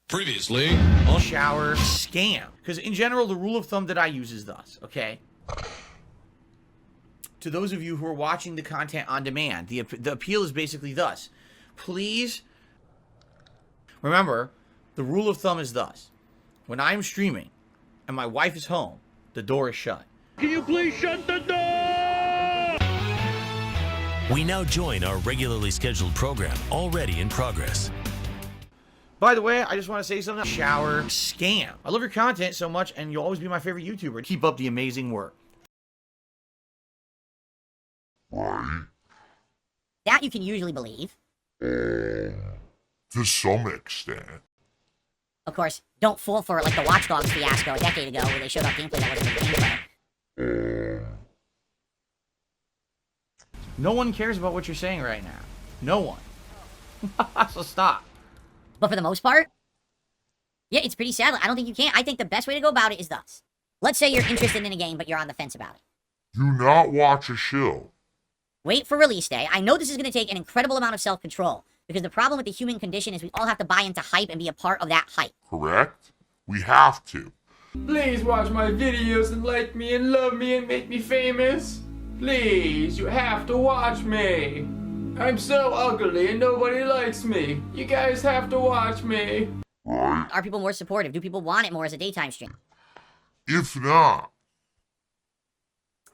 Previously on shower scam. Because in general, the rule of thumb that I use is thus, okay? To those of you who are watching the content on demand, the appeal is basically thus. Please remember, the rule of thumb is thus. When I'm streaming and my wife is home, the door is shut. Can you please shut the door? We now join our regularly scheduled program, already in progress. By the way, I just want to say something. Shower scam. I love your content so much, and you'll always be my favorite YouTuber. Keep up the amazing work. That you can usually believe. To some extent. Of course, don't fall for it like the Watch Dogs fiasco a decade ago where they showed off gameplay that wasn't even gameplay. No one cares about what you're saying right now. No one. So stop. But for the most part, yeah, it's pretty sad. I don't think you can. I think the best way to go about it is thus. Let's say you're interested in a game, but you're on the fence about it. Do not watch a show. Wait for release day. I know this is going to take an incredible amount of self-control, because the problem with the human condition is we all have to buy into hype and be a part of that hype. Correct? We have to. Please watch my videos and like me and love me and make me famous. Please, you have to watch me. I'm so ugly and nobody likes me. You guys have to watch me. Right? Are people more supportive? Do people want it more as a daytime stream? If not,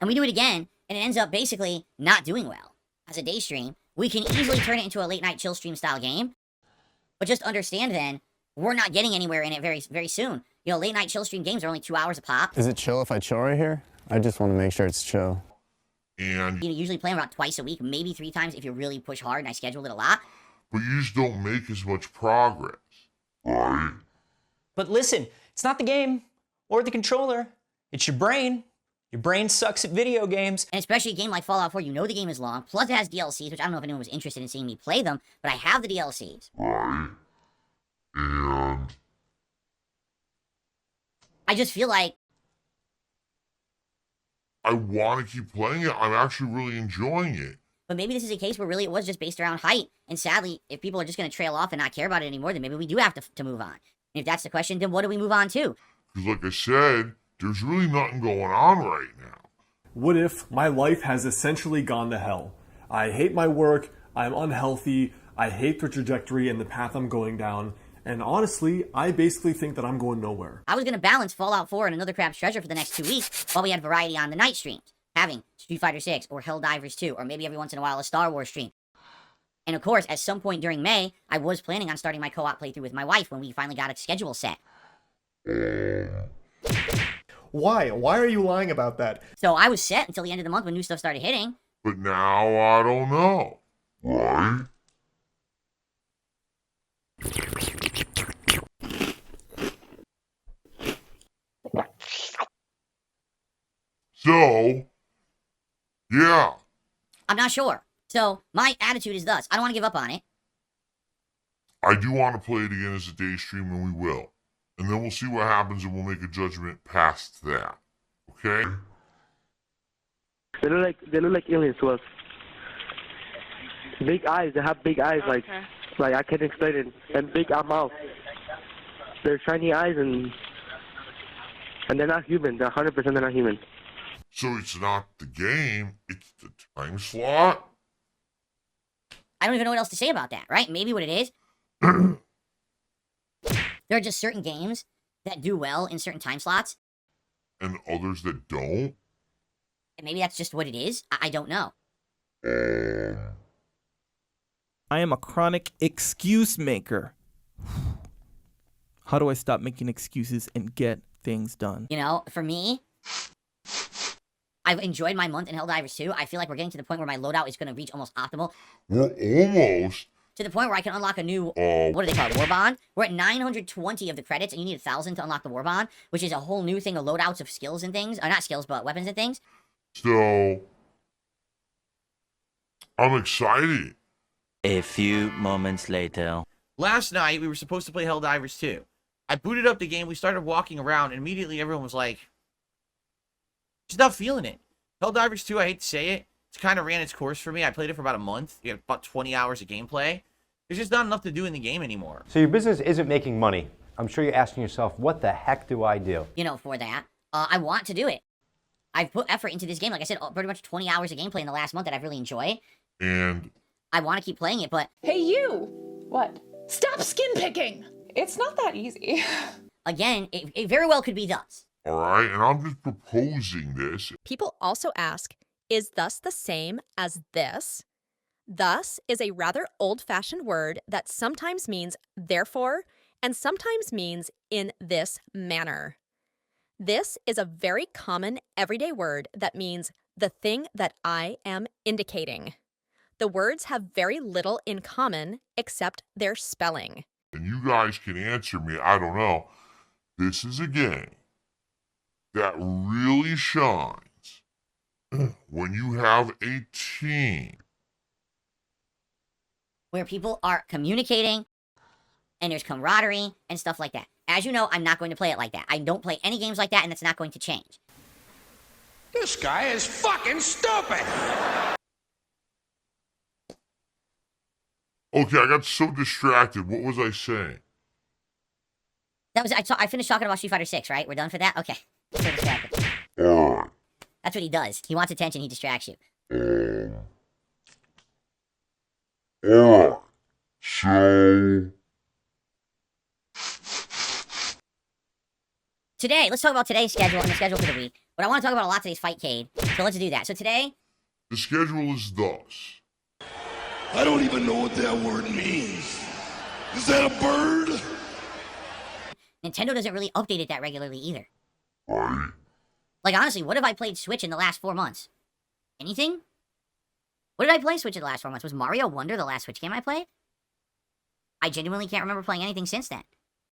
And we do it again, and it ends up basically not doing well. As a day stream, we can easily turn it into a late night chill stream style game. But just understand then, we're not getting anywhere in it very, very soon. You know, late night chill stream games are only 2 hours a pop. Is it chill if I chill right here? I just want to make sure it's chill. and You know, usually play them about twice a week, maybe 3 times if you really push hard, and I schedule it a lot. but you just don't make as much progress. Right? But listen, it's not the game or the controller. It's your brain. Your brain sucks at video games. And especially a game like Fallout 4, you know the game is long, plus it has DLCs, which I don't know if anyone was interested in seeing me play them, but I have the DLCs. Right? And I just feel like, I want to keep playing it. I'm actually really enjoying it. but maybe this is a case where really it was just based around height, and sadly, if people are just going to trail off and not care about it anymore, then maybe we do have to move on. And if that's the question, then what do we move on to? Because like I said, there's really nothing going on right now. What if my life has essentially gone to hell? I hate my work, I'm unhealthy, I hate the trajectory and the path I'm going down, and honestly, I basically think that I'm going nowhere. I was going to balance Fallout 4 and Another Crab's Treasure for the next 2 weeks while we had variety on the night streams, having Street Fighter 6 or Helldivers 2, or maybe every once in a while a Star Wars stream. And of course, at some point during May, I was planning on starting my co-op playthrough with my wife when we finally got a schedule set. Why? Why are you lying about that? So I was set until the end of the month when new stuff started hitting. But now I don't know. Right? So, yeah. I'm not sure. So my attitude is thus. I don't want to give up on it. I do want to play it again as a day stream, and we will. And then we'll see what happens, and we'll make a judgment past that. Okay? They look like aliens to us. Big eyes. They have big eyes, like I can't explain it. And big mouth. They're shiny eyes, and they're not human. They're 100% they're not human. So it's not the game, it's the time slot? I don't even know what else to say about that, right? Maybe what it is. There are just certain games that do well in certain time slots. And others that don't? And maybe that's just what it is. I don't know. I am a chronic excuse maker. How do I stop making excuses and get things done? You know, for me, I've enjoyed my month in Helldivers 2. I feel like we're getting to the point where my loadout is going to reach almost optimal. We're almost. To the point where I can unlock a new, what do they call it, War Bond? We're at 920 of the credits, and you need 1,000 to unlock the War Bond, which is a whole new thing of loadouts of skills and things. Or not skills, but weapons and things. So, I'm excited. A few moments later. Last night, we were supposed to play Helldivers 2. I booted up the game, we started walking around, and immediately everyone was like, just not feeling it. Helldivers 2, I hate to say it, it's kind of ran its course for me. I played it for about a month. You have about 20 hours of gameplay. There's just not enough to do in the game anymore. So your business isn't making money. I'm sure you're asking yourself, what the heck do I do? You know, for that. I want to do it. I've put effort into this game. Like I said, pretty much 20 hours of gameplay in the last month that I've really enjoyed. And I want to keep playing it, but... Hey, you! What? Stop skin picking! It's not that easy. Again, it very well could be thus. all right, and I'm just proposing this. People also ask, is thus the same as this? Thus is a rather old-fashioned word that sometimes means therefore and sometimes means in this manner. This is a very common everyday word that means the thing that I am indicating. The words have very little in common except their spelling. And you guys can answer me, I don't know. This is a game that really shines when you have a team. Where people are communicating and there's camaraderie and stuff like that. As you know, I'm not going to play it like that. I don't play any games like that, and that's not going to change. This guy is fucking stupid! Okay, I got so distracted. What was I saying? That was I finished talking about Street Fighter 6, right? We're done for that? Okay. So distracted. Alright. That's what he does. He wants attention, he distracts you. Alright. So... Today, let's talk about today's schedule and the schedule for the week. But I want to talk about a lot today's Fightcade. So let's do that. So today... The schedule is thus. I don't even know what that word means. Is that a bird? Nintendo doesn't really update it that regularly either. Right. Like, honestly, what have I played Switch in the last 4 months? Anything? What did I play Switch in the last 4 months? Was Mario Wonder the last Switch game I played? I genuinely can't remember playing anything since then.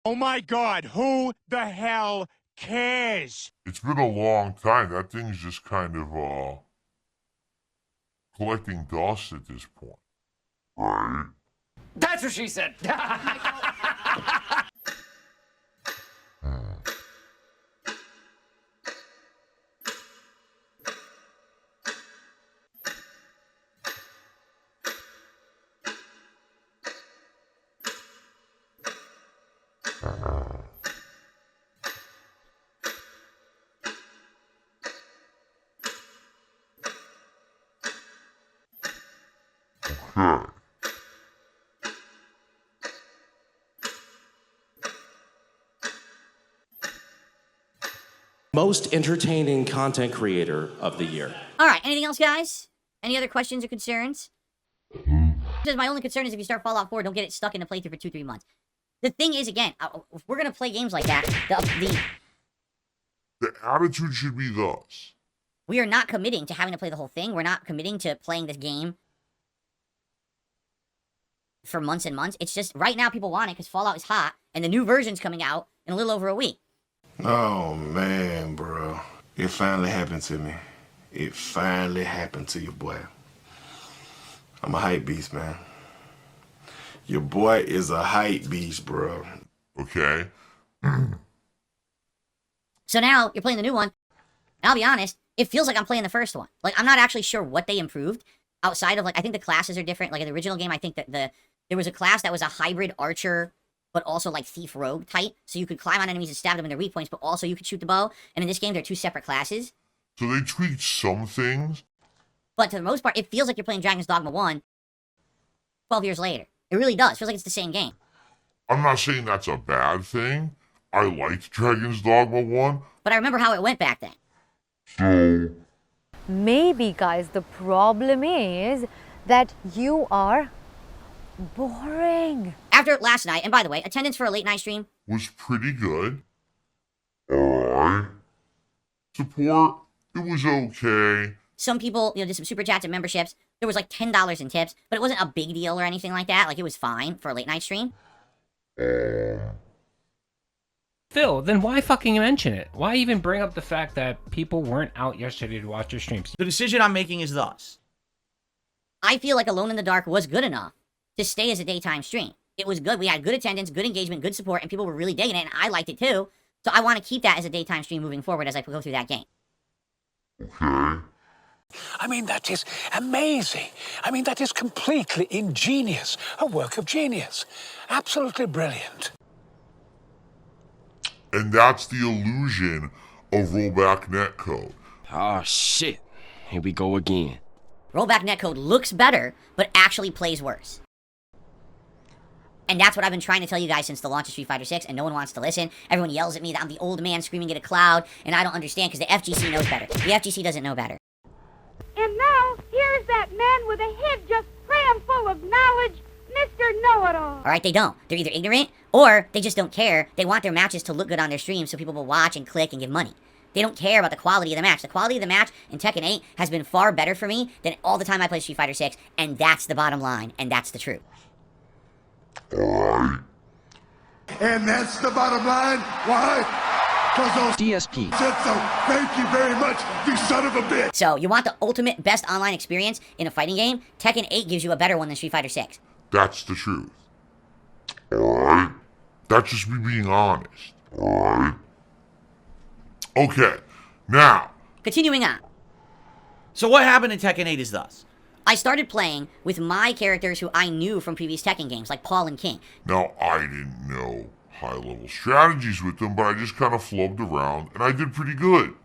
Oh my god, who the hell cares? It's been a long time. That thing's just kind of, collecting dust at this point. Right? That's what she said. Okay. Most entertaining content creator of the year. Alright, anything else, guys? Any other questions or concerns? My only concern is if you start Fallout 4, don't get it stuck in a playthrough for 2-3 months. The thing is, again, if we're gonna play games like that, The attitude should be thus. we are not committing to having to play the whole thing. We're not committing to playing this game for months and months. It's just, right now people want it because Fallout is hot, and the new version's coming out in a little over a week. Oh, man, bro. It finally happened to me. It finally happened to you, boy. I'm a hype beast, man. Your boy is a hype beast, bro. Okay. So now, you're playing the new one, and I'll be honest, it feels like I'm playing the first one. Like, I'm not actually sure what they improved, outside of, like, I think the classes are different. Like, in the original game, I think that there was a class that was a hybrid archer, but also, like, thief rogue type, so you could climb on enemies and stab them in their weak points, but also you could shoot the bow, and in this game, they're 2 separate classes. So they tweaked some things. But to the most part, it feels like you're playing Dragon's Dogma 1 12 years later. It really does. It feels like it's the same game. I'm not saying that's a bad thing. I liked Dragon's Dogma 1. But I remember how it went back then. So... Maybe, guys, the problem is that you are boring. After last night, and by the way, attendance for a late night stream was pretty good. Alright. Support, it was okay. Some people, did some super chats and memberships. There was like $10 in tips, but it wasn't a big deal or anything like that. Like, it was fine for a late night stream. Phil, then why fucking mention it? Why even bring up the fact that people weren't out yesterday to watch your streams? The decision I'm making is thus. I feel like Alone in the Dark was good enough to stay as a daytime stream. It was good. We had good attendance, good engagement, good support, and people were really digging it, and I liked it too. So I want to keep that as a daytime stream moving forward as I go through that game. Okay. I mean, that is amazing. I mean, that is completely ingenious. A work of genius. Absolutely brilliant. And that's the illusion of rollback netcode. Oh shit. Here we go again. Rollback netcode looks better, but actually plays worse. And that's what I've been trying to tell you guys since the launch of Street Fighter 6, and no one wants to listen. Everyone yells at me that I'm the old man screaming at a cloud, and I don't understand because the FGC knows better. The FGC doesn't know better. And now, here's that man with a head just crammed full of knowledge, Mr. Know-It-All. Alright, they don't. They're either ignorant, or they just don't care. They want their matches to look good on their stream so people will watch and click and give money. They don't care about the quality of the match. The quality of the match in Tekken 8 has been far better for me than all the time I play Street Fighter 6, and that's the bottom line, and that's the truth. Alright. And that's the bottom line. Why? Because those DSP said so. Thank you very much, you son of a bitch. So, you want the ultimate best online experience in a fighting game? Tekken 8 gives you a better one than Street Fighter 6. That's the truth. Alright? That's just me being honest. Alright? Okay, now. Continuing on. So what happened in Tekken 8 is thus. I started playing with my characters who I knew from previous Tekken games, like Paul and King. Now, I didn't know high-level strategies with them, but I just kind of flubbed around, and I did pretty good.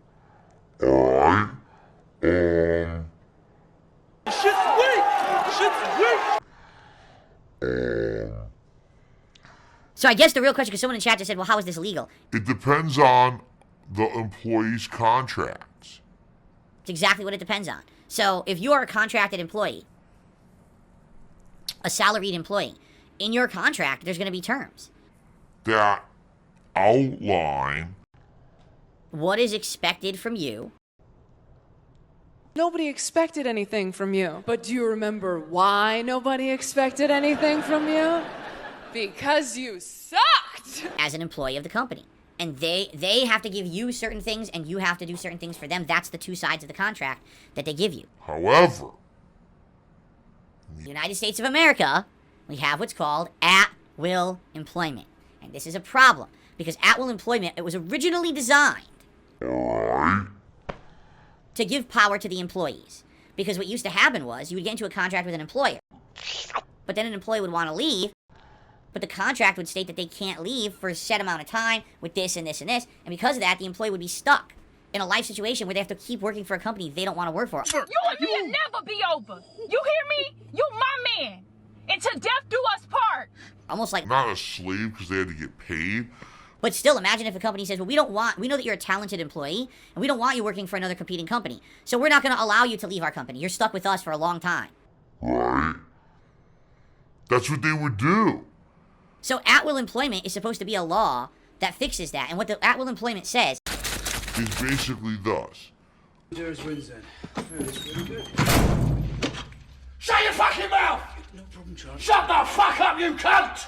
Alright? Shit's weak! Shit's weak! So I guess the real question, because someone in chat just said, well, how is this legal? It depends on the employee's contracts. It's exactly what it depends on. So if you are a contracted employee, a salaried employee, in your contract, there's going to be terms that outline what is expected from you. Nobody expected anything from you. But do you remember why nobody expected anything from you? Because you sucked! As an employee of the company. And they have to give you certain things, and you have to do certain things for them. That's the two sides of the contract that they give you. However, in the United States of America, we have what's called at-will employment. And this is a problem, because at-will employment, it was originally designed to give power to the employees. Because what used to happen was, you would get into a contract with an employer, but then an employee would want to leave, but the contract would state that they can't leave for a set amount of time with this and this and this, and because of that, the employee would be stuck in a life situation where they have to keep working for a company they don't want to work for. You and me will never be over. You hear me? You my man. Until death do us part. Almost like not a slave because they had to get paid. But still, imagine if a company says, well, we know that you're a talented employee, and we don't want you working for another competing company. So we're not going to allow you to leave our company. You're stuck with us for a long time. Right. That's what they would do. So at-will employment is supposed to be a law that fixes that. And what the at-will employment says is basically thus. There's wins then. It's really good. Shut your fucking mouth! No problem, Charlie. Shut the fuck up, you cunt!